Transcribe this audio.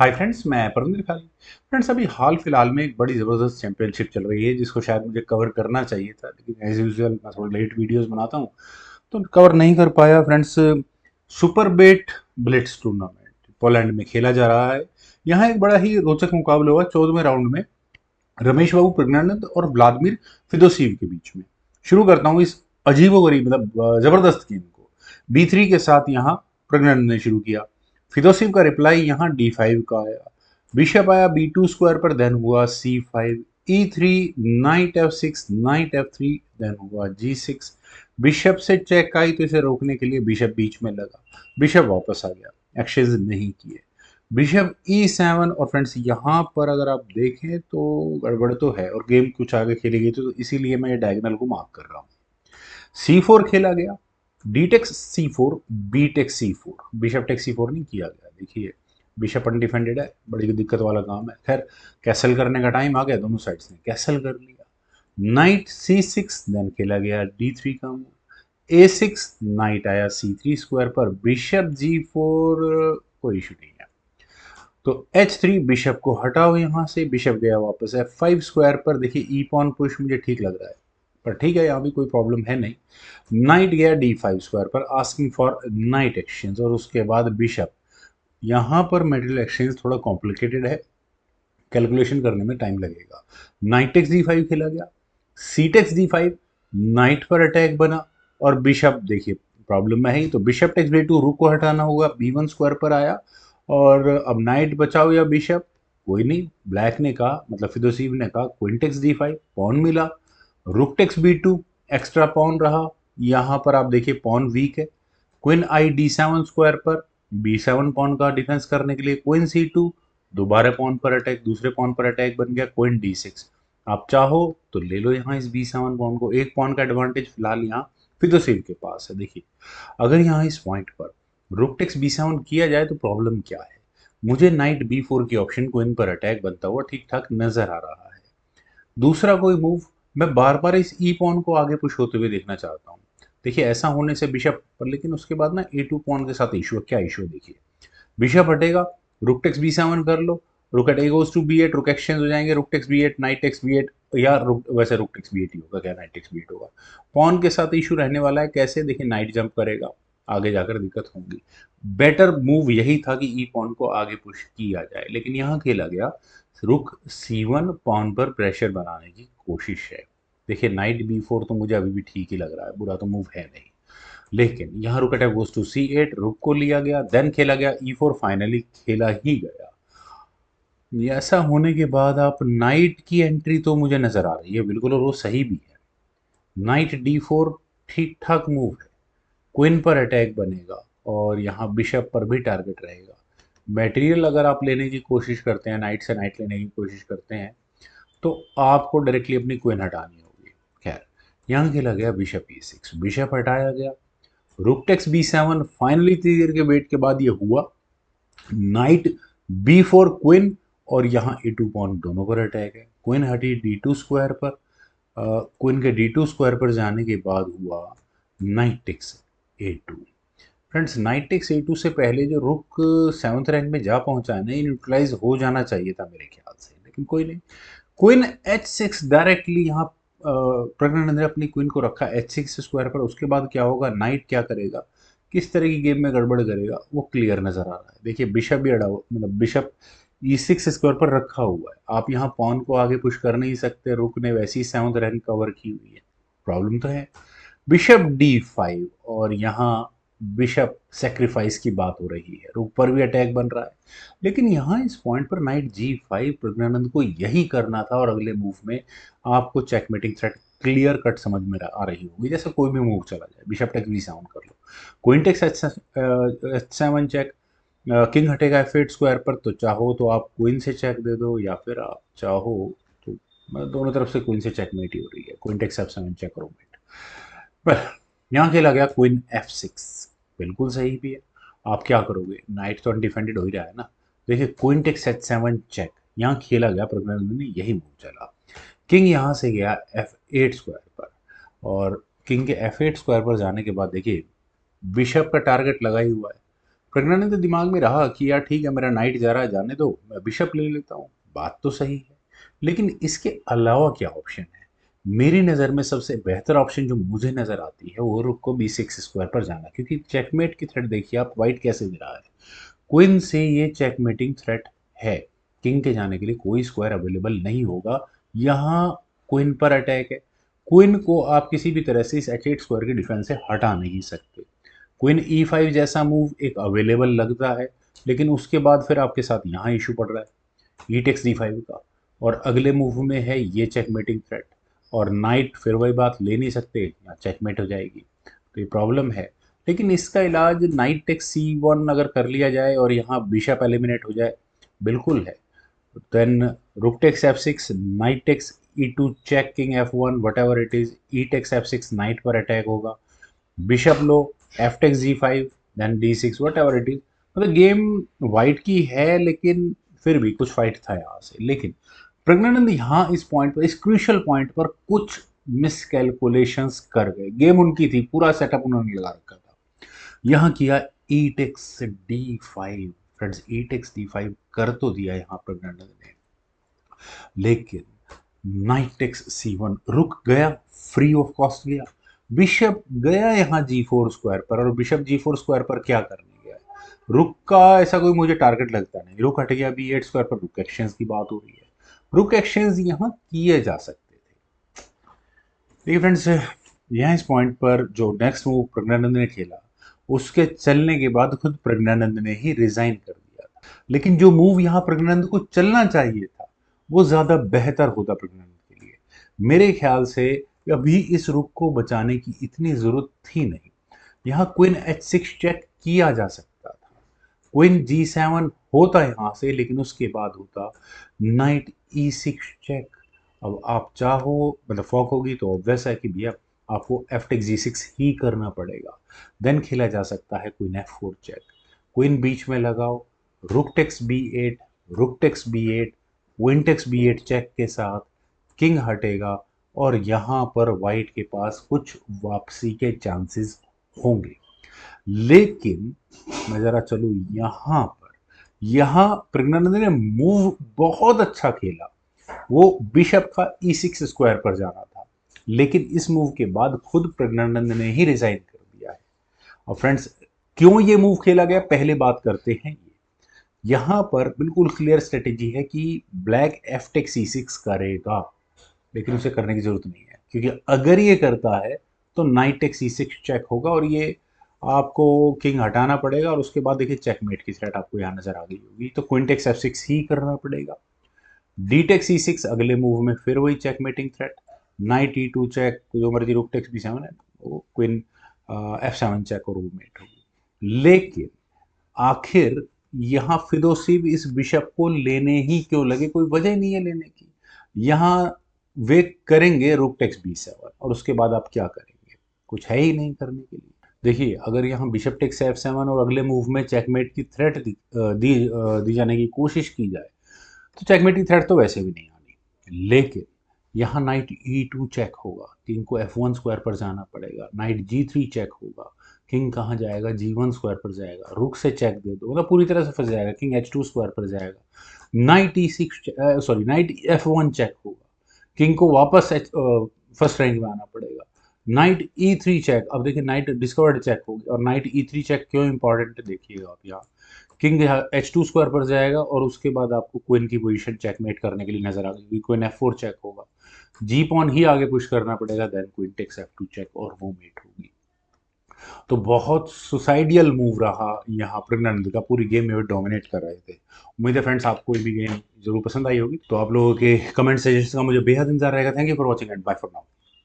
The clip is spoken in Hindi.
हाय फ्रेंड्स, मैं परमिंदर खाली। फ्रेंड्स, अभी हाल फिलहाल में एक बड़ी ज़बरदस्त चैंपियनशिप चल रही है जिसको शायद मुझे कवर करना चाहिए था, लेकिन एज यूजुअल मैं थोड़ा लेट वीडियोस बनाता हूँ तो कवर नहीं कर पाया। फ्रेंड्स, सुपर बेट ब्लिट्स टूर्नामेंट पोलैंड में खेला जा रहा है। यहाँ एक बड़ा ही रोचक मुकाबला हुआ 14वें राउंड में रमेश बाबू प्रज्ञानंद और व्लादिमीर फिदोसीव के बीच में। शुरू करता हूँ इस अजीबोगरीब मतलब जबरदस्त गेम को। B3 के साथ यहाँ प्रज्ञानंद ने शुरू किया। फिदोसिव का रिप्लाई यहाँ D5 का आया। बिशप आया B2 स्क्वायर पर, देन हुआ C5, E3, night F6, night F3, then हुआ G6। बिशप से चेक आई तो इसे रोकने के लिए बिशप बीच में लगा। बिशप वापस आ गया, एक्सचेंज नहीं किए। Bishop E7। और फ्रेंड्स, यहाँ पर अगर आप देखें तो गड़बड़ तो है और गेम कुछ आगे खेली गई तो इसीलिए मैं ये डायगोनल को मार्क कर रहा हूँ। C4 खेला गया। D takes C4, B takes C4। Bishop takes C4 नहीं किया गया। देखिए, बिशप अनडिफेंडेड है, बड़ी दिक्कत वाला काम है। खैर, कैसल करने का टाइम आ गया, दोनों साइड्स ने कैसल कर लिया। नाइट C6, देन खेला गया D3 का मूव। A6, नाइट आया C3 स्क्वायर पर। बिशप G4, कोई इशू नहीं है। तो H3, बिशप को हटाओ यहाँ से। बिशप गया वापस F5 स्क्वायर पर। देखिए, ई पॉन पुश मुझे ठीक लग रहा है, पर ठीक है, यहाँ भी कोई प्रॉब्लम है नहीं। नाइट गया D5 स्क्वायर पर, आस्किंग फॉर नाइट एक्सचेंज। और उसके बाद बिशप। यहाँ पर मेटेरियल एक्सचेंज थोड़ा कॉम्प्लिकेटेड है, कैलकुलेशन करने में टाइम लगेगा। नाइट टेक्स D5 खेला गया। सी टेक्स D5, नाइट पर अटैक बना। और बिशप देखिए प्रॉब्लम में है ही, तो बिशप टेक्स B2, रुक को हटाना होगा। B1 स्क्वायर पर आया। और अब नाइट बचाओ या बिशप, कोई नहीं। ब्लैक ने कहा, मतलब फिदोसीव ने कहा क्वीन टेक्स D5, पॉन मिला। Rook takes B2, extra pawn रहा। यहाँ पर आप देखिए पॉन वीक है। क्वीन आई D7 स्क्वायर पर। B7 पॉन का डिफेंस करने के लिए क्वीन C2, दोबारा पॉन पर अटैक, दूसरे पॉन पर अटैक बन गया क्वीन D6। आप चाहो तो ले लो यहाँ इस B7 पॉन को। एक पॉन का एडवांटेज फिलहाल यहाँ फिदोसिव के पास है। देखिए, अगर यहाँ इस पॉइंट पर रुक टेक्स B7 किया जाए तो प्रॉब्लम क्या है। मुझे नाइट B4 की ऑप्शन क्वीन पर अटैक बनता हुआ ठीक ठाक नजर आ रहा है। दूसरा कोई मूव, मैं बार बार इस ई पॉन को आगे पुश होते हुए देखना चाहता हूँ। देखिए, ऐसा होने से बिशप पर, लेकिन उसके बाद ना A2 पॉन के साथ इशू है। क्या इशू है देखिए, बिशप हटेगा, रुक टेक्स B7 कर लो। रुक eight A goes to B8, रुक एक्सचेंज हो जाएंगे। Rook takes B8, knight takes B8, या रुक, वैसे रुक टेक्स B8 ही होगा, क्या नाइट टेक्स B8 होगा। पॉन के साथ इशू रहने वाला है। कैसे, देखिए नाइट जंप करेगा, आगे जाकर दिक्कत होगी। बेटर मूव यही था कि ई पॉन को आगे पुश किया जाए, लेकिन यहाँ खेला गया रुक C1, पॉन पर प्रेशर बनाने की कोशिश है। देखिए, नाइट B4 तो मुझे अभी भी ठीक ही लग रहा है, बुरा तो मूव है नहीं। लेकिन यहाँ रुक अटैक गोज टू C8, रुक को लिया गया, देन खेला गया E4, फाइनली खेला ही गया। ऐसा होने के बाद आप नाइट की एंट्री तो मुझे नजर आ रही है बिल्कुल, और वो सही भी है। नाइट D4 ठीक ठाक मूव है। क्वीन पर अटैक बनेगा और यहाँ बिशप पर भी टारगेट रहेगा। मटेरियल अगर आप लेने की कोशिश करते हैं, नाइट से नाइट लेने की कोशिश करते हैं, तो आपको डायरेक्टली अपनी क्वीन हटानी होगी। खैर, यहाँ खेला गया बिशप E6, बिशप हटाया गया। रुक टेक्स B7, फाइनली इतनी देर के वेट के बाद ये हुआ। नाइट B4 क्वीन, और यहाँ A2 पॉन दोनों पर अटैक है। क्वीन हटी D2 स्क्वायर पर। क्वीन के D2 स्क्वायर पर जाने के बाद हुआ knight takes A2। Friends, knight takes A2 से पहले जो रुक 7th रैंक में जा पहुंचा है ना, ये न्यूट्रलाइज हो जाना चाहिए था मेरे ख्याल से, लेकिन कोई नहीं। क्वीन H6 डायरेक्टली यहाँ प्रज्ञानंद ने अपनी क्वीन को रखा H6 स्क्वायर पर। उसके बाद क्या होगा, नाइट क्या करेगा, किस तरह की गेम में गड़बड़ करेगा, वो क्लियर नजर आ रहा है। देखिए, बिशप भी अड़ा हुआ, मतलब बिशप E6 स्क्वायर पर रखा हुआ है। आप यहाँ पॉन को आगे पुश कर नहीं सकते, रुक ने वैसे ही 7th रैंक कवर की हुई है, प्रॉब्लम तो है। बिशप D5, और यहाँ बिशप सेक्रीफाइस की बात हो रही है, रुक पर भी अटैक बन रहा है। लेकिन यहाँ इस पॉइंट पर नाइट G5, प्रज्ञानंद को यही करना था और अगले मूव में आपको चेकमेटिंग थ्रेट क्लियर कट समझ में आ रही होगी। जैसे कोई भी मूव चला जाए, बिशप टेक्स B7 कर लो, queen takes H7 check, king हटेगा F8 स्क्वायर पर। तो चाहो तो आप क्वीन से चेक दे दो, या फिर आप चाहो तो, मतलब दोनों तरफ से क्वीन से चेकमेट ही हो रही है। क्वीन टेक्स F7 चेक करो मेट। पर यहाँ खेला गया क्वीन F6, बिल्कुल सही भी है। आप क्या करोगे, नाइट तो अनडिफेंडेड हो ही रहा है ना। देखिए, क्वीन टेक्स H7 चेक यहाँ खेला गया, प्रज्ञानंद ने यही मूव चला। किंग यहाँ से गया F8 स्क्वायर पर, और किंग के F8 स्क्वायर पर जाने के बाद देखिए बिशप का टारगेट लगा ही हुआ है। प्रज्ञानंद दिमाग में रहा कि यार ठीक है, मेरा नाइट जा रहा है, जाने दो, मैं बिशप ले लेता हूँ। बात तो सही है, लेकिन इसके अलावा क्या ऑप्शन है? मेरी नज़र में सबसे बेहतर ऑप्शन जो मुझे नज़र आती है वो रुक को B6 स्क्वायर पर जाना, क्योंकि चेकमेट की थ्रेट देखिए आप, वाइट कैसे दे रहा है। क्वीन से ये चेकमेटिंग थ्रेट है, किंग के जाने के लिए कोई स्क्वायर अवेलेबल नहीं होगा। यहाँ क्वीन पर अटैक है, क्वीन को आप किसी भी तरह से इस H8 स्क्वायर के डिफेंस से हटा नहीं सकते। क्वीन E5 जैसा मूव एक अवेलेबल लगता है, लेकिन उसके बाद फिर आपके साथ यहाँ इशू पड़ रहा है ई टेक्स D5 का, और अगले मूव में है ये चेकमेटिंग थ्रेट, और नाइट फिर वही बात, ले नहीं सकते, यहाँ चेकमेट हो जाएगी, तो ये प्रॉब्लम है। लेकिन इसका इलाज नाइट टेक्स C1 अगर कर लिया जाए और यहाँ बिशप एलिमिनेट हो जाए, बिल्कुल है। Then rook takes f6, knight takes e2 check, king f1, whatever it is, e takes f6, knight पर अटैक होगा, बिशप लो, F takes G5, then D6, whatever it is। मतलब गेम वाइट की है, लेकिन फिर भी कुछ फाइट था यहाँ से। लेकिन प्रज्ञानंद यहाँ इस पॉइंट पर, इस क्रूशियल पॉइंट पर कुछ मिसकैलकुलेशंस कर गए। गेम उनकी थी, पूरा सेटअप उन्होंने लगा रखा था। यहाँ किया ई टेक्स D5, फ्रेंड्स ई टेक्स D5 कर तो दिया यहाँ प्रज्ञानंद ने, लेकिन नाइट टेक्स C1, रुक गया, फ्री ऑफ कॉस्ट गया। बिशप गया यहाँ G4 स्क्वायर पर, और बिशप G4 स्क्वायर पर क्या करने गया? रुक का ऐसा कोई मुझे टारगेट लगता नहीं, रुक हट गया B8 स्क्वायर पर, रुक एक्सचेंज की बात हो रही है। रुक एक्सचेंज यहाँ किए जा सकते थे। देखिए फ्रेंड्स, यहाँ इस पॉइंट पर जो नेक्स्ट मूव प्रज्ञानंद ने खेला, उसके चलने के बाद खुद प्रज्ञानंद ने ही रिजाइन कर दिया था। लेकिन जो मूव यहाँ प्रज्ञानंद को चलना चाहिए था, वो ज्यादा बेहतर होता प्रज्ञानंद के लिए। मेरे ख्याल से अभी इस रुक को बचाने की इतनी जरूरत थी नहीं। यहाँ क्वीन H6 चेक किया जा सकता था, क्वीन G7 होता यहाँ से, लेकिन उसके बाद होता नाइट E6 चेक। अब आप चाहो, मतलब फॉक होगी तो ऑब्वियस है कि भैया आपको एफ टेक G6 ही करना पड़ेगा। देन खेला जा सकता है क्वीन F4 चेक, क्वीन बीच में लगाओ, rook takes B8, rook takes B8, queen takes B8 check के साथ किंग हटेगा, और यहाँ पर वाइट के पास कुछ वापसी के चांसेस होंगे। लेकिन मैं जरा चलूँ यहाँ पर, यहाँ प्रज्ञानंद ने मूव बहुत अच्छा खेला, वो बिशप का E6 स्क्वायर पर जाना था, लेकिन इस मूव के बाद खुद प्रज्ञानंद ने ही रिजाइन कर दिया है। और फ्रेंड्स, क्यों ये मूव खेला गया, पहले बात करते हैं। यहाँ पर बिल्कुल क्लियर स्ट्रेटेजी है कि ब्लैक एफ टेक C6 करेगा, लेकिन उसे करने की जरूरत नहीं है, क्योंकि अगर ये करता है तो नाइट टेक C6 चेक होगा, और ये आपको किंग हटाना पड़ेगा, और उसके बाद देखिए चेकमेट की थ्रेट आपको यहाँ नजर आ गई होगी, तो क्वीन टेक्स F6 ही करना पड़ेगा। डी टेक्स C6, अगले मूव में फिर वही checkmating threat, night E2 check, जो मर्जी, रुक टेक्स B7 है, वो क्वीन F7 चेक और वो मेट होगी। लेकिन आखिर यहाँ फिदोसिव इस बिशप को लेने ही क्यों लगे, कोई वजह नहीं है लेने की। यहाँ वे करेंगे रुक टेक्स B7, और उसके बाद आप क्या करेंगे, कुछ है ही नहीं करने के लिए। देखिए, अगर यहाँ बिशप टेक्स F7 और अगले मूव में चेकमेट की थ्रेट दी जाने की कोशिश की जाए, तो चेकमेट की थ्रेट तो वैसे भी नहीं आनी। लेकिन यहाँ नाइट E2 चेक होगा, किंग को F1 स्क्वायर पर जाना पड़ेगा, नाइट G3 चेक होगा, किंग कहाँ जाएगा, G1 स्क्वायर पर जाएगा, रुक से चेक दे दो, मतलब पूरी तरह से फंस जाएगा, किंग H2 स्क्वायर पर जाएगा, knight E6 sorry knight F1 check होगा, किंग को वापस फर्स्ट रैंक में आना पड़ेगा, नाइट E3 चेक। अब देखिए नाइट डिस्कवर्ड चेक होगी, और नाइट E3 चेक क्यों इंपॉर्टेंट है देखिएगा आप, यहाँ किंग H2 स्क्वायर पर जाएगा, और उसके बाद आपको क्वीन की पोजीशन चेकमेट करने के लिए नजर आ गई, क्वीन F4 चेक होगा, जी पॉन ही आगे पुश करना पड़ेगा, then queen takes F2 check, और वो मेट होगी। तो बहुत सुसाइडियल मूव रहा यहाँ प्रज्ञानंद का, पूरी गेम में डोमिनेट कर रहे थे। उम्मीद है फ्रेंड्स आपको भी गेम जरूर पसंद आई होगी, तो आप लोगों के कमेंट सजेशन का मुझे बेहद इंतजार रहेगा। Thank you for watching and bye for now.